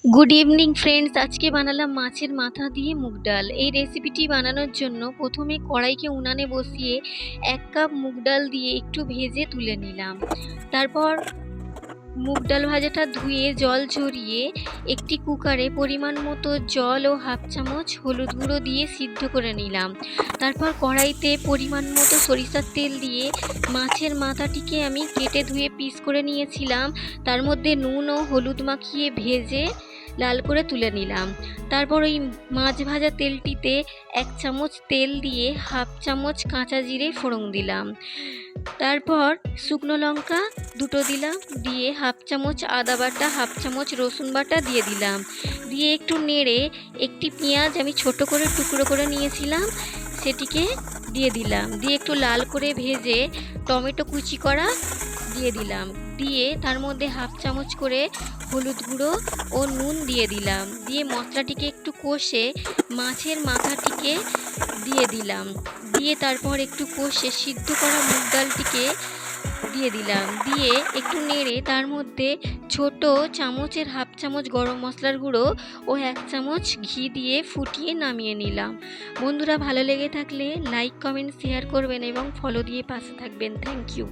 Good evening friends. আজকে বানালাম মাছের মাথা দিয়ে মুগ ডাল। এই রেসিপিটি বানানোর জন্য প্রথমে কড়াইকে উনানে বসিয়ে 1 কাপ মুগ ডাল দিয়ে একটু ভেজে তুলে নিলাম। তারপর মুগ ডাল ভাজাটা ধুয়ে জল ঝরিয়ে একটি কুকারে পরিমাণ মতো জল ও হাফ চামচ হলুদ গুঁড়ো দিয়ে সিদ্ধ করে নিলাম। তারপর কড়াইতে পরিমাণ মতো সরিষার তেল দিয়ে মাছের মাথাটিকে আমি কেটে ধুয়ে পিস করে নিয়েছিলাম, তার মধ্যে নুন ও হলুদ মাখিয়ে ভেজে লাল করে তুলে নিলাম। তারপর ওই মাছ ভাজা তেলটিতে 1 চামচ তেল দিয়ে হাফ চামচ কাঁচা জিরে ফোড়ন দিলাম। তারপর শুকনো লঙ্কা 2টো দিলাম, দিয়ে হাফ চামচ আদা বাটা, হাফ চামচ রসুন বাটা দিয়ে দিলাম। দিয়ে একটু নেড়ে একটি পেঁয়াজ আমি ছোট করে টুকরো করে নিয়েছিলাম সেটিকে দিয়ে দিলাম। দিয়ে একটু লাল করে ভেজে টমেটো কুচি করা দিয়ে দিলাম। দিয়ে তার মধ্যে হাফ চামচ করে হলুদ গুঁড়ো ও নুন দিয়ে দিলাম। দিয়ে মশলাটিকে একটু কষে মাছের মাথাটিকে দিয়ে দিলাম। দিয়ে তারপর একটু কষে সিদ্ধ করা মুগ ডালটিকে দিয়ে দিলাম। দিয়ে একটু নেড়ে তার মধ্যে ছোট চামচের হাফ চামচ গরম মশলার গুঁড়ো ও 1 চামচ ঘি দিয়ে ফুটিয়ে নামিয়ে নিলাম। বন্ধুরা, ভালো লেগে থাকলে লাইক, কমেন্ট, শেয়ার করবেন এবং ফলো দিয়ে পাশে থাকবেন। Thank you.